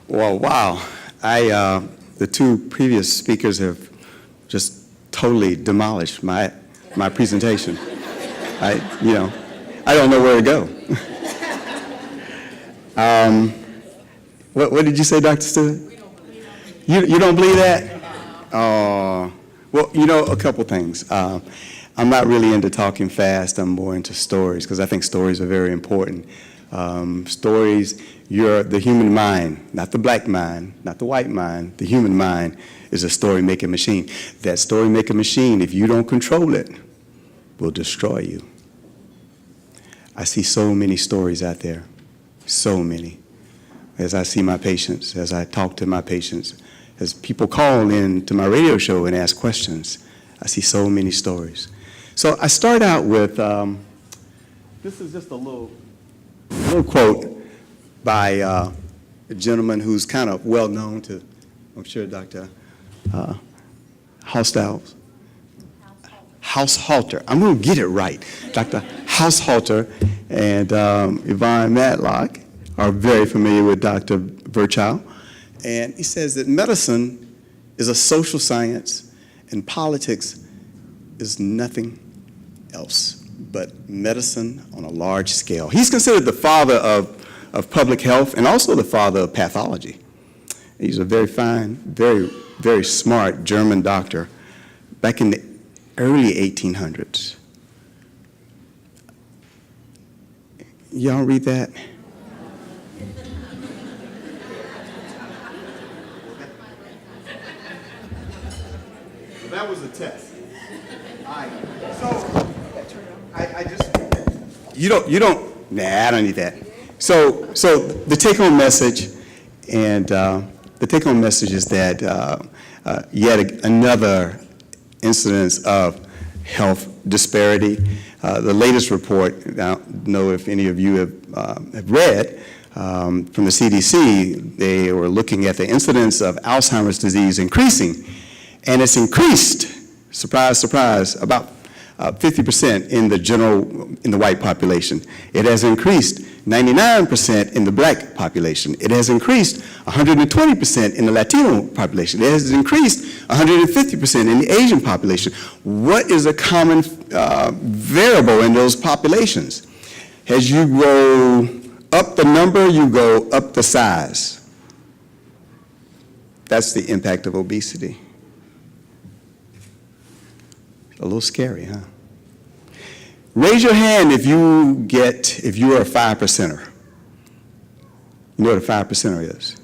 Well, wow. The two previous speakers have just totally demolished my presentation. I don't know where to go. What did you say, Dr. Stewart? You don't believe that? Well, a couple things. I'm not really into talking fast. I'm more into stories because I think stories are very important. Stories, the human mind, not the black mind, not the white mind, the human mind is a story-making machine. That story-making machine, if you don't control it, will destroy you. I see so many stories out there, so many. As I see my patients, as I talk to my patients, as people call in to my radio show and ask questions, I see so many stories. So I start out with, this is just a little quote by a gentleman who's kind of well known to, I'm sure, Dr. Haushalter. I'm going to get it right. Dr. Haushalter and Yvonne Matlock are very familiar with Dr. Virchow. And he says that medicine is a social science and politics is nothing else but medicine on a large scale. He's considered the father of public health and also the father of pathology. He's a very fine, very, very smart German doctor back in the early 1800s. Y'all read that? That was a test. So I just you don't nah, I don't need that. So the take-home message, and the take-home message is that yet another incidence of health disparity. The latest report, I don't know if any of you have read, from the CDC, they were looking at the incidence of Alzheimer's disease increasing, and it's increased, surprise, surprise, about 50% in the white population. It has increased 99% in the black population. It has increased 120% in the Latino population. It has increased 150% in the Asian population. What is a common variable in those populations? As you go up the number, you go up the size. That's the impact of obesity. A little scary, huh? Raise your hand if you're a 5%er. You know what a 5%er is?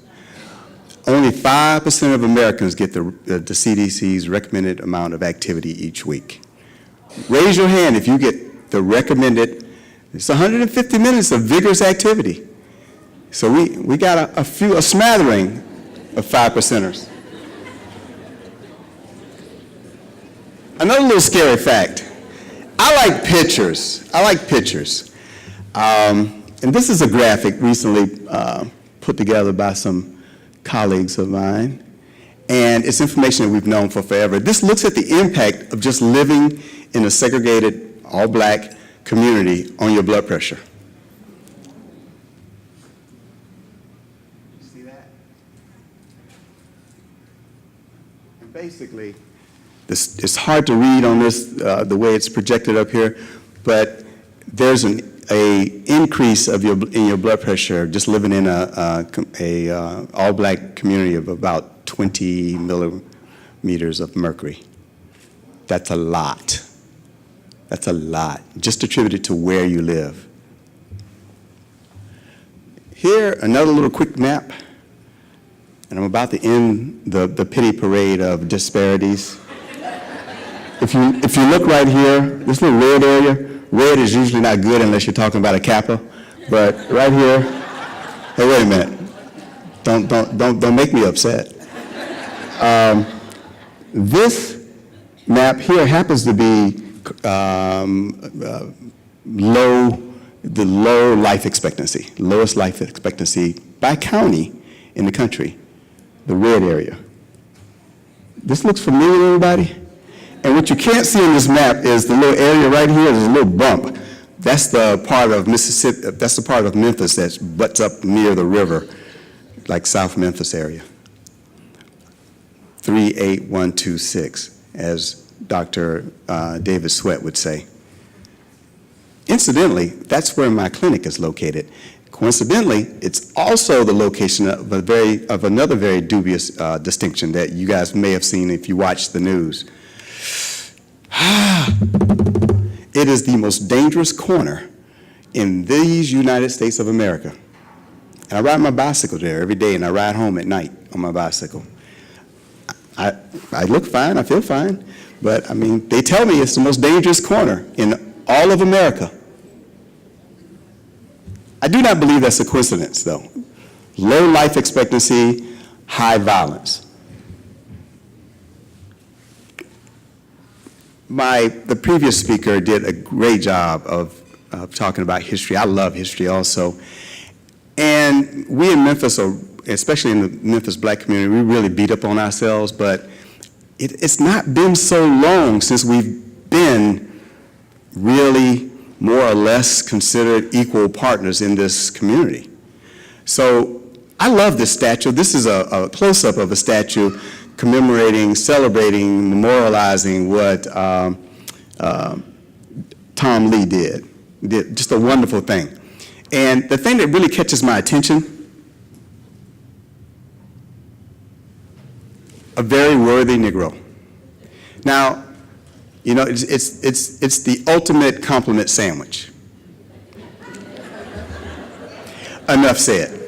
Only 5% of Americans get the CDC's recommended amount of activity each week. Raise your hand if you get the recommended, it's 150 minutes of vigorous activity. So we got a smattering of 5%ers. Another little scary fact. I like pictures. And this is a graphic recently put together by some colleagues of mine. And it's information that we've known for forever. This looks at the impact of just living in a segregated, all-black community on your blood pressure. You see that? And basically, it's hard to read on this, the way it's projected up here, but there's an increase in your blood pressure just living in a all-black community of about 20 millimeters of mercury. That's a lot. That's a lot, just attributed to where you live. Here, another little quick map, and I'm about to end the pity parade of disparities. If you look right here, this little red area, red is usually not good unless you're talking about a Kappa, but right here, hey, wait a minute, don't make me upset. This map here happens to be the low life expectancy, lowest life expectancy by county in the country, the red area. This looks familiar to everybody? And what you can't see in this map is the little area right here, there's a little bump. That's the part of Mississippi, that's the part of Memphis that butts up near the river. like South Memphis area. 38126, as Dr. David Sweat would say. Incidentally, that's where my clinic is located. Coincidentally, it's also the location of another very dubious distinction that you guys may have seen if you watch the news. It is the most dangerous corner in these United States of America. And I ride my bicycle there every day, and I ride home at night on my bicycle. I look fine, I feel fine, but I mean, they tell me it's the most dangerous corner in all of America. I do not believe that's a coincidence, though. Low life expectancy, high violence. The previous speaker did a great job of talking about history. I love history also. And we in Memphis, especially in the Memphis black community, we really beat up on ourselves, but it's not been so long since we've been really more or less considered equal partners in this community. So I love this statue. This is a close-up of a statue commemorating, celebrating, memorializing what Tom Lee did. Just a wonderful thing. And the thing that really catches my attention, a very worthy Negro. Now, you know, it's the ultimate compliment sandwich. Enough said.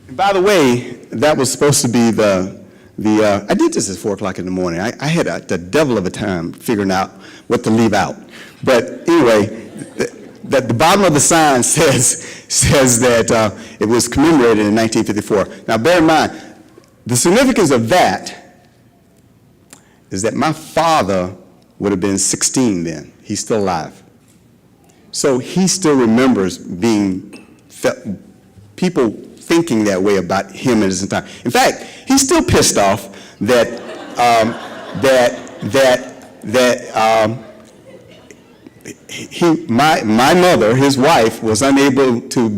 And by the way, that was supposed to be I did this at 4 o'clock in the morning. I had the devil of a time figuring out what to leave out. But anyway, the bottom of the sign says that it was commemorated in 1954. Now bear in mind, the significance of that is that my father would have been 16 then. He's still alive. So he still remembers people thinking that way about him and his entire. In fact, he's still pissed off that my mother, his wife, was unable to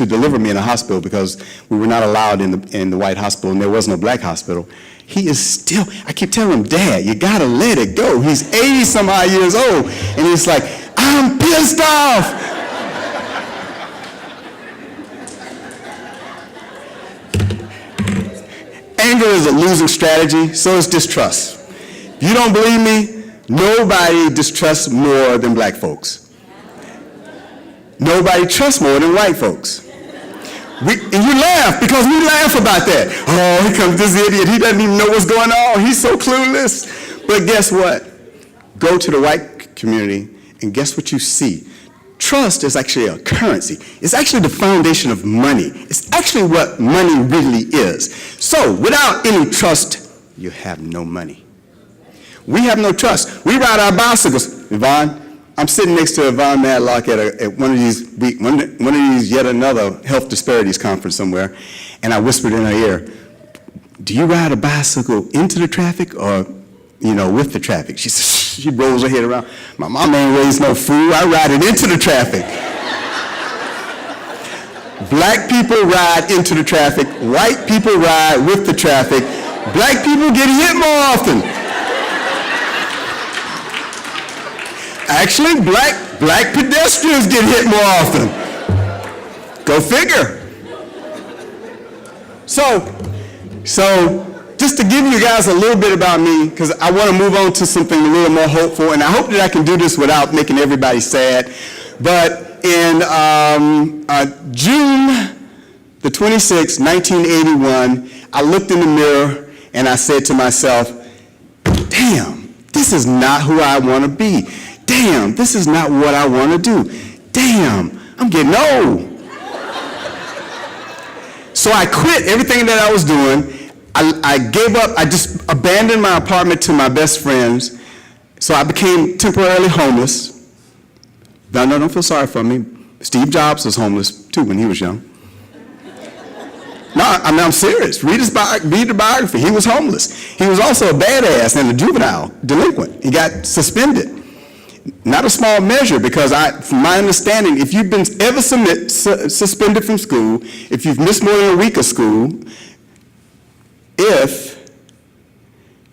deliver me in a hospital because we were not allowed in the white hospital, and there was no black hospital. He is still, I keep telling him, Dad, you gotta let it go. He's 80 some odd years old, and he's like, I'm pissed off. Anger is a losing strategy, so is distrust. If you don't believe me, nobody distrusts more than black folks. Nobody trusts more than white folks. And you laugh because we laugh about that. Oh, here comes this idiot. He doesn't even know what's going on. He's so clueless. But guess what? Go to the white community and guess what you see? Trust is actually a currency. It's actually the foundation of money. It's actually what money really is. So without any trust, you have no money. We have no trust. We ride our bicycles. Yvonne, I'm sitting next to Yvonne Madlock at one of these yet another health disparities conference somewhere, and I whispered in her ear, do you ride a bicycle into the traffic or, with the traffic? She rolls her head around. My mom ain't raised no fool. I ride it into the traffic. Black people ride into the traffic. White people ride with the traffic. Black people get hit more often. Actually, black pedestrians get hit more often. Go figure. So just to give you guys a little bit about me, because I want to move on to something a little more hopeful, and I hope that I can do this without making everybody sad. But in June the 26th, 1981, I looked in the mirror and I said to myself, damn, this is not who I want to be. Damn, this is not what I want to do. Damn, I'm getting old. So I quit everything that I was doing. I gave up. I just abandoned my apartment to my best friends. So I became temporarily homeless. No, don't feel sorry for me. Steve Jobs was homeless too when he was young. No, I'm serious. Read the biography. He was homeless. He was also a badass and a juvenile delinquent. He got suspended. not a small measure, because from my understanding, if you've been ever suspended from school, if you've missed more than a week of school, if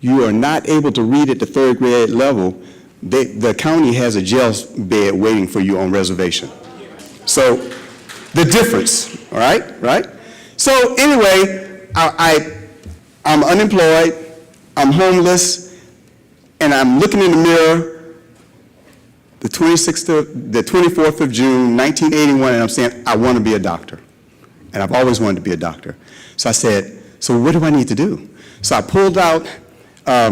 you are not able to read at the third grade level, the county has a jail bed waiting for you on reservation. So the difference, all right? So anyway, I'm unemployed, I'm homeless, and I'm looking in the mirror the 24th of June, 1981, and I'm saying, I want to be a doctor. And I've always wanted to be a doctor. So I said, so what do I need to do? So I pulled out a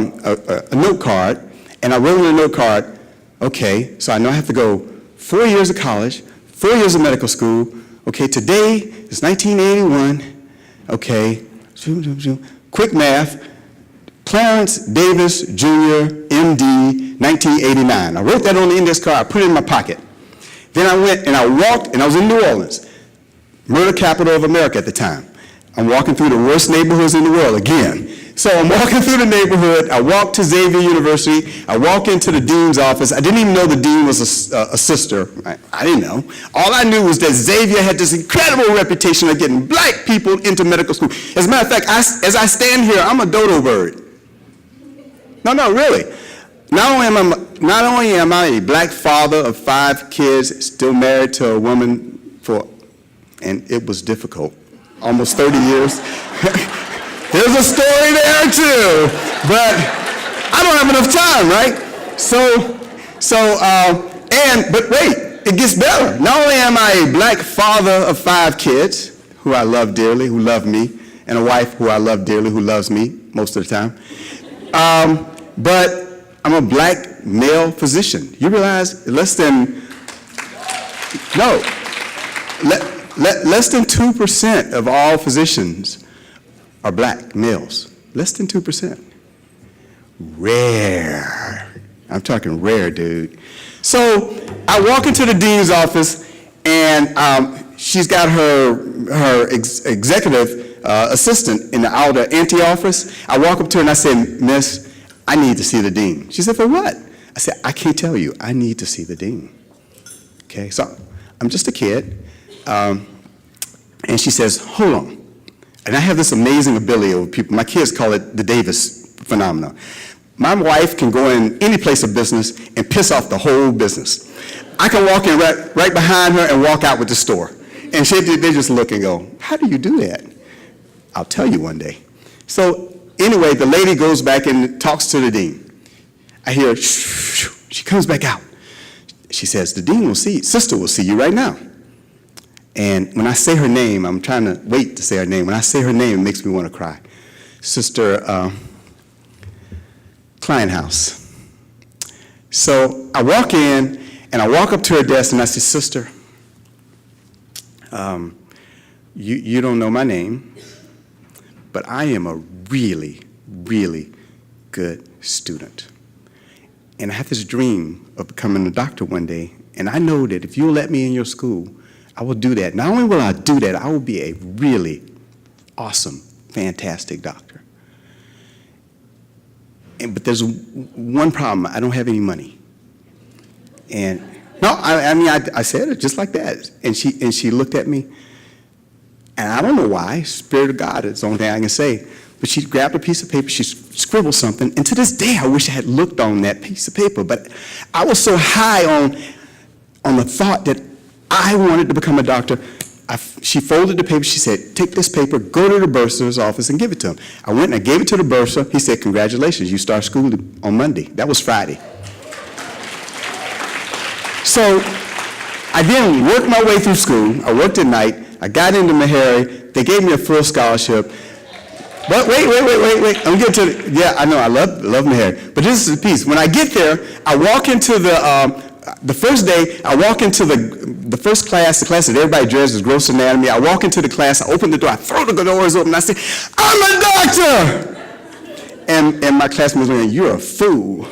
note card, and I wrote in the note card, okay, so I know I have to go 4 years of college, 4 years of medical school. Okay, today is 1981. Okay, quick math. Clarence Davis, Jr., MD, 1989. I wrote that on the index card. I put it in my pocket. Then I went and I walked, and I was in New Orleans, murder capital of America at the time. I'm walking through the worst neighborhoods in the world again. So I'm walking through the neighborhood. I walked to Xavier University. I walk into the dean's office. I didn't even know the dean was a sister. I didn't know. All I knew was that Xavier had this incredible reputation of getting black people into medical school. As a matter of fact, as I stand here, I'm a dodo bird. No, really. Not only am I a black father of 5 kids, still married to a woman and it was difficult, almost 30 years. There's a story there too, but I don't have enough time, right? But wait, it gets better. Not only am I a black father of 5 kids, who I love dearly, who love me, and a wife who I love dearly, who loves me most of the time, but I'm a black male physician. You realize less than 2% of all physicians are black males. Less than 2%. Rare. I'm talking rare, dude. So I walk into the dean's office, and she's got her executive assistant in the outer ante office. I walk up to her and I said, Miss, I need to see the dean. She said, for what? I said, I can't tell you. I need to see the dean. Okay, so I'm just a kid. And she says, hold on. And I have this amazing ability over people. My kids call it the Davis phenomenon. My wife can go in any place of business and piss off the whole business. I can walk in right behind her and walk out with the store. And they just look and go, how do you do that? I'll tell you one day. So anyway, the lady goes back and talks to the dean. I hear, shh. She comes back out. She says, the dean will see, sister will see you right now. And when I say her name, I'm trying to wait to say her name. When I say her name, it makes me want to cry. Sister Kleinhaus. So I walk in, and I walk up to her desk, and I say, Sister, you don't know my name, but I am a really, really good student. And I have this dream of becoming a doctor one day, and I know that if you'll let me in your school, I will do that. Not only will I do that, I will be a really awesome, fantastic doctor. But there's one problem. I don't have any money. And no, I said it just like that. And she looked at me, and I don't know why. Spirit of God is the only thing I can say. But she grabbed a piece of paper, she scribbled something, and to this day I wish I had looked on that piece of paper. But I was so high on the thought that I wanted to become a doctor. She folded the paper. She said, take this paper, go to the bursar's office and give it to him. I went and I gave it to the bursar. He said, congratulations, you start school on Monday. That was Friday. So I then worked my way through school. I worked at night. I got into Meharry. They gave me a full scholarship. But wait. I'm getting to the, yeah, I know, I love Meharry. But this is the piece. When I get there, I walk into the first day, I walk into the first class, the class that everybody dresses, gross anatomy. I walk into the class, I open the door, I throw the doors open, I say, I'm a doctor! And my classmates went, you're a fool.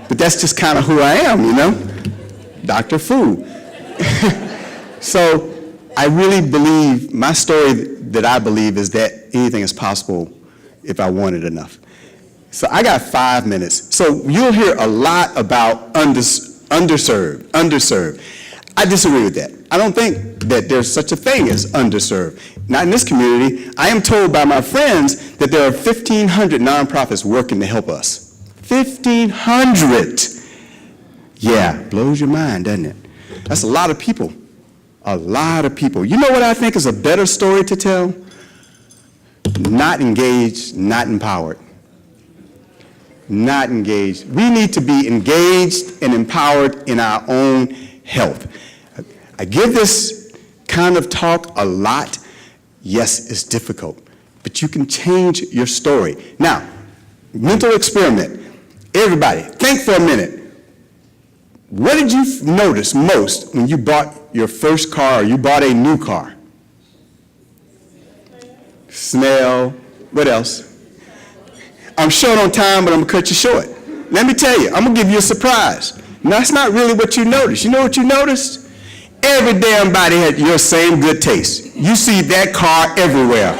But that's just kind of who I am, you know? Dr. Fool. So I really believe, my story that I believe is that anything is possible if I want it enough. So I got 5 minutes. So you'll hear a lot about underserved. I disagree with that. I don't think that there's such a thing as underserved. Not in this community. I am told by my friends that there are 1,500 nonprofits working to help us. 1,500. Yeah, blows your mind, doesn't it? That's a lot of people. A lot of people. You know what I think is a better story to tell? Not engaged, not empowered. Not engaged. We need to be engaged and empowered in our own health. I give this kind of talk a lot. Yes, it's difficult, but you can change your story. Now, mental experiment. Everybody, think for a minute. What did you notice most when you bought your first car or you bought a new car? Smell. What else? I'm short on time, but I'm going to cut you short. Let me tell you, I'm going to give you a surprise. No, that's not really what you noticed. You know what you noticed? Every damn body had your same good taste. You see that car everywhere.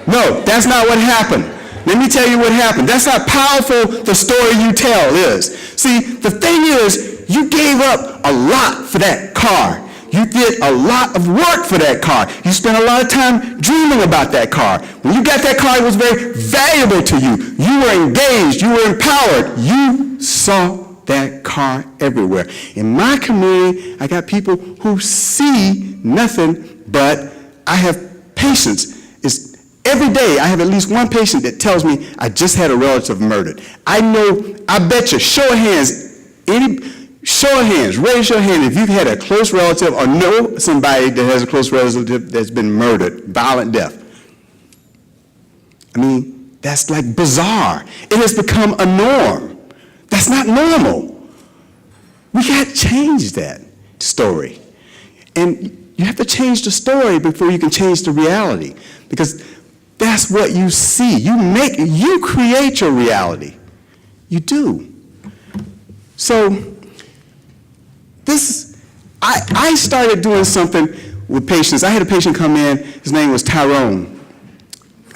No, that's not what happened. Let me tell you what happened. That's how powerful the story you tell is. See, the thing is, you gave up a lot for that car. You did a lot of work for that car. You spent a lot of time dreaming about that car. When you got that car, it was very valuable to you. You were engaged. You were empowered. You saw that car everywhere. In my community, I got people who see nothing, but I have patients. Every day, I have at least one patient that tells me, I just had a relative murdered. I bet you, show of hands, raise your hand if you've had a close relative or know somebody that has a close relative that's been murdered, violent death. I mean, that's like bizarre. It has become a norm. That's not normal. We got to change that story. And you have to change the story before you can change the reality, because that's what you see. You create your reality. You do. So I started doing something with patients. I had a patient come in. His name was Tyrone.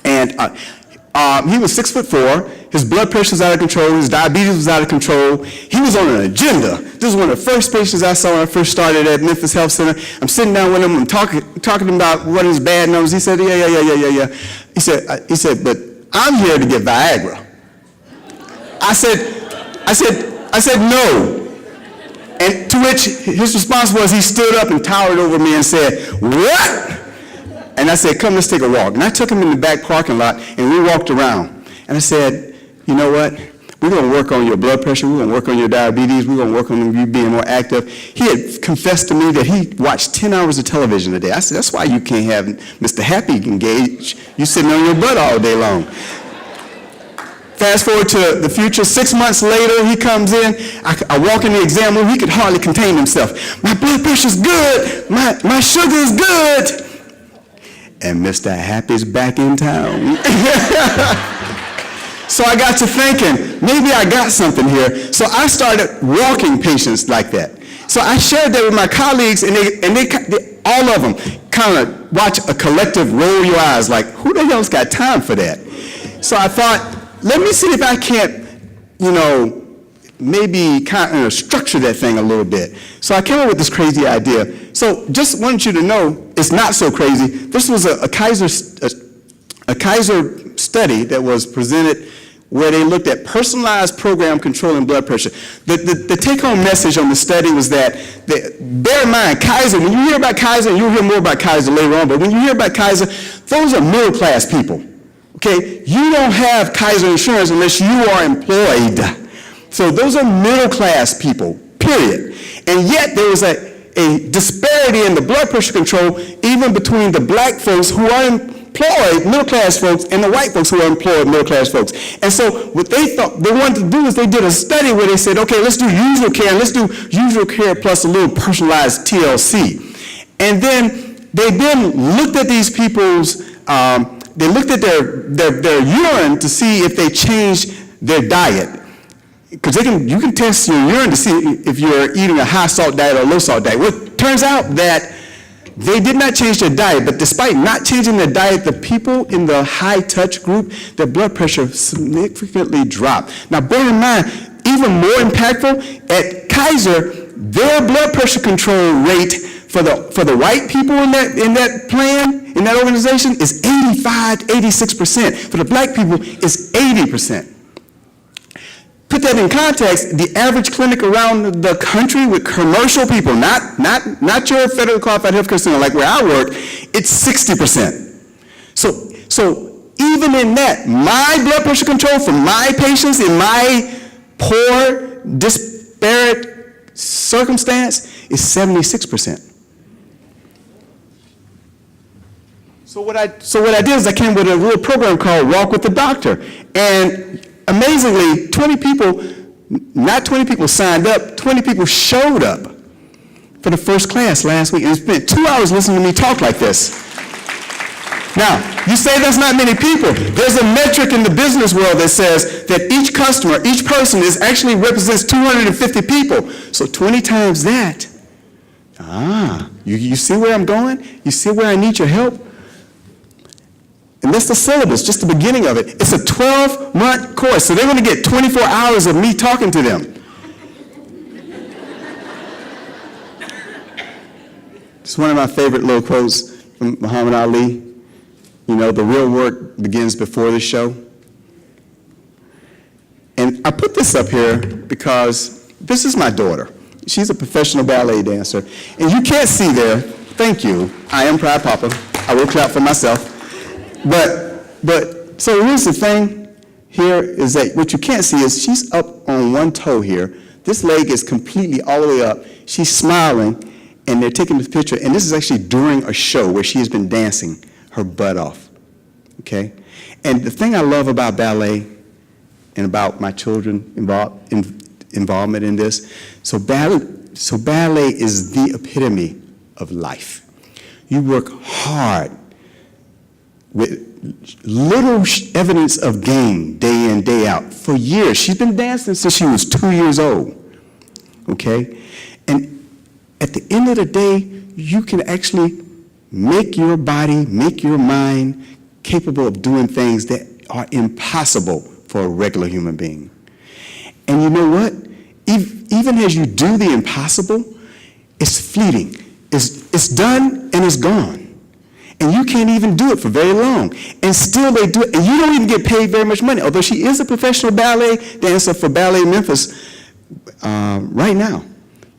And he was 6'4". His blood pressure was out of control. His diabetes was out of control. He was on an agenda. This is one of the first patients I saw when I first started at Memphis Health Center. I'm sitting down with him. I'm talking about what his bad numbers. He said, yeah. He said, but I'm here to get Viagra. I said, no. And to which his response was, he stood up and towered over me and said, what? And I said, come, let's take a walk. And I took him in the back parking lot, and we walked around. And I said, you know what? We're going to work on your blood pressure. We're going to work on your diabetes. We're going to work on you being more active. He had confessed to me that he watched 10 hours of television a day. I said, that's why you can't have Mr. Happy engaged. You're sitting on your butt all day long. Fast forward to the future. 6 months later, he comes in. I walk in the exam room. He could hardly contain himself. My blood pressure's good. My sugar is good. And Mr. Happy's back in town. So I got to thinking, maybe I got something here. So I started walking patients like that. So I shared that with my colleagues, and they all of them kind of watch a collective roll your eyes like, who the hell's got time for that? So I thought, let me see if I can't, maybe kind of structure that thing a little bit. So I came up with this crazy idea. So just wanted you to know, it's not so crazy. This was a Kaiser study that was presented where they looked at personalized program controlling blood pressure. The take-home message on the study was that, bear in mind, Kaiser, when you hear about Kaiser, and you'll hear more about Kaiser later on, but when you hear about Kaiser, those are middle-class people. Okay, you don't have Kaiser insurance unless you are employed. So those are middle-class people, period. And yet there was a disparity in the blood pressure control even between the black folks who are employed, middle-class folks, and the white folks who are employed, middle-class folks. And so what they thought they wanted to do is they did a study where they said, okay, let's do usual care, and let's do usual care plus a little personalized TLC. And then they looked at these people's, they looked at their urine to see if they changed their diet. Because you can test your urine to see if you're eating a high-salt diet or a low-salt diet. Well, it turns out that they did not change their diet, but despite not changing their diet, the people in the high-touch group, their blood pressure significantly dropped. Now, bear in mind, even more impactful, at Kaiser, their blood pressure control rate for the white people in that plan, in that organization, is 85, 86%. For the black people, it's 80%. Put that in context, the average clinic around the country with commercial people, not your federally qualified healthcare center like where I work, it's 60%. So even in that, my blood pressure control for my patients in my poor, disparate circumstance is 76%. So what I did is I came with a little program called Walk with the Doctor, and amazingly, 20 people, not 20 people signed up, 20 people showed up for the first class last week and spent 2 hours listening to me talk like this. Now, you say that's not many people. There's a metric in the business world that says that each customer, each person actually represents 250 people. So 20 times that. You see where I'm going? You see where I need your help? And that's the syllabus, just the beginning of it. It's a 12-month course, so they're going to get 24 hours of me talking to them. It's one of my favorite little quotes from Muhammad Ali. You know, the real work begins before the show. And I put this up here because this is my daughter. She's a professional ballet dancer. And you can't see there, thank you, I am proud papa. I will clap for myself. But so here's the thing here is that what you can't see is she's up on one toe here. This leg is completely all the way up. She's smiling, and they're taking this picture. And this is actually during a show where she has been dancing her butt off, okay? And the thing I love about ballet and about my children involvement in this, so ballet is the epitome of life. You work hard with little evidence of gain day in, day out for years. She's been dancing since she was 2 years old, okay? And at the end of the day, you can actually make your body, make your mind capable of doing things that are impossible for a regular human being. And you know what? Even as you do the impossible, it's fleeting. It's done and it's gone. And you can't even do it for very long. And still they do it. And you don't even get paid very much money. Although she is a professional ballet dancer for Ballet Memphis right now.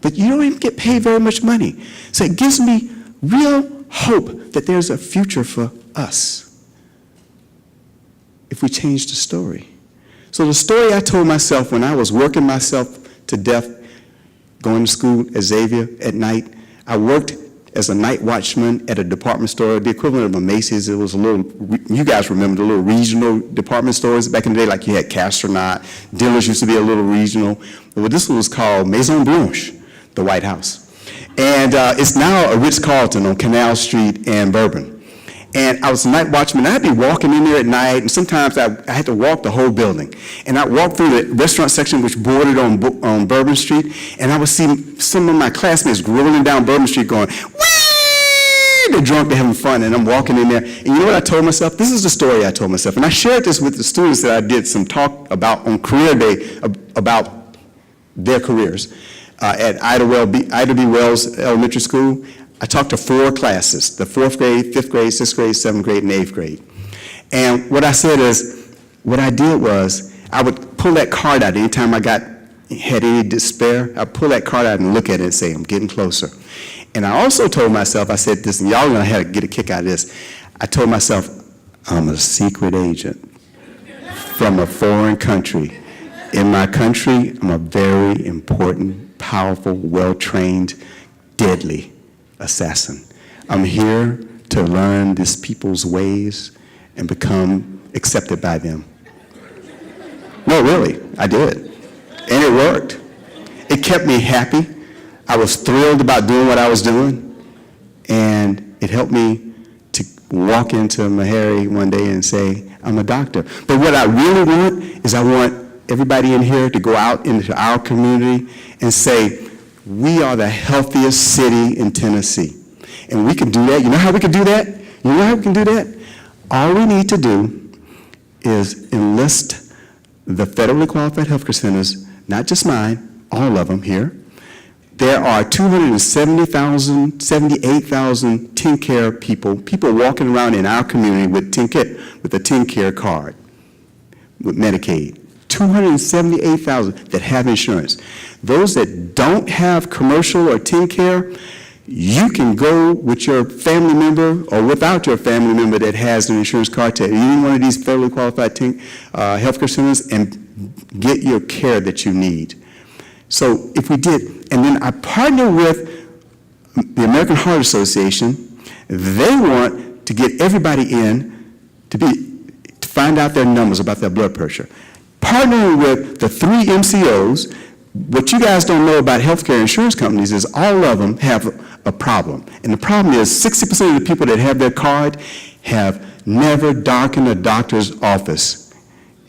But you don't even get paid very much money. So it gives me real hope that there's a future for us if we change the story. So the story I told myself when I was working myself to death, going to school at Xavier at night, I worked as a night watchman at a department store, the equivalent of a Macy's. It was a little, you guys remember the little regional department stores back in the day, like you had Castronaut, Dillard's used to be a little regional. Well, this one was called Maison Blanche, the White House. And it's now a Ritz-Carlton on Canal Street and Bourbon. And I was a night watchman. I'd be walking in there at night, and sometimes I had to walk the whole building. And I'd walk through the restaurant section, which bordered on Bourbon Street, and I would see some of my classmates rolling down Bourbon Street going, whee! They're drunk, they're having fun, and I'm walking in there. And you know what I told myself? This is the story I told myself. And I shared this with the students that I did some talk about on career day about their careers at Ida B. Wells Elementary School. I talked to 4 classes, the 4th grade, 5th grade, 6th grade, 7th grade, and 8th grade. And what I said is, what I did was, I would pull that card out anytime I had any despair. I'd pull that card out and look at it and say, I'm getting closer. And I also told myself, I said this, and y'all are gonna have to get a kick out of this. I told myself, I'm a secret agent from a foreign country. In my country, I'm a very important, powerful, well-trained, deadly assassin. I'm here to learn these people's ways and become accepted by them. No, really, I did. And it worked. It kept me happy. I was thrilled about doing what I was doing. And it helped me to walk into Meharry one day and say, I'm a doctor. But what I really want is I want everybody in here to go out into our community and say, we are the healthiest city in Tennessee. And we can do that. You know how we can do that? You know how we can do that? All we need to do is enlist the federally qualified healthcare centers, not just mine, all of them here. There are 270,000, 78,000 TennCare people walking around in our community with a TennCare card, with Medicaid. 278,000 that have insurance. Those that don't have commercial or TennCare, you can go with your family member or without your family member that has an insurance card to any one of these federally qualified healthcare centers and get your care that you need. So if we did, and then I partner with the American Heart Association, they want to get everybody in to find out their numbers about their blood pressure. Partnering with the 3 MCOs, what you guys don't know about healthcare insurance companies is all of them have a problem. And the problem is 60% of the people that have their card have never darkened a doctor's office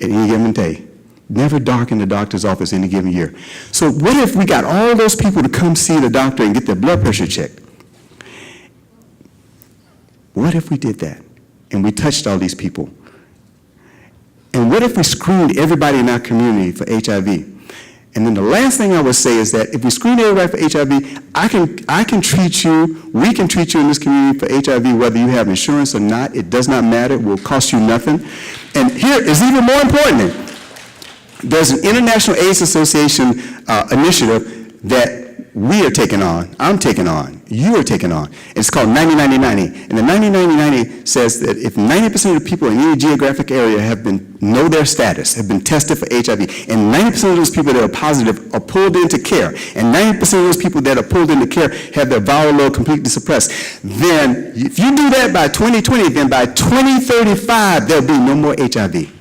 at any given day. Never darkened the doctor's office any given year. So what if we got all those people to come see the doctor and get their blood pressure checked? What if we did that and we touched all these people? And what if we screened everybody in our community for HIV? And then the last thing I would say is that if we screen everybody for HIV, I can treat you, we can treat you in this community for HIV, whether you have insurance or not. It does not matter. It will cost you nothing. And here is even more important. There's an International AIDS Association initiative that we are taking on, I'm taking on, you are taking on. It's called 90-90-90. And the 90-90-90 says that if 90% of the people in any geographic area know their status, have been tested for HIV, and 90% of those people that are positive are pulled into care, and 90% of those people that are pulled into care have their viral load completely suppressed, then if you do that by 2020, then by 2035, there'll be no more HIV.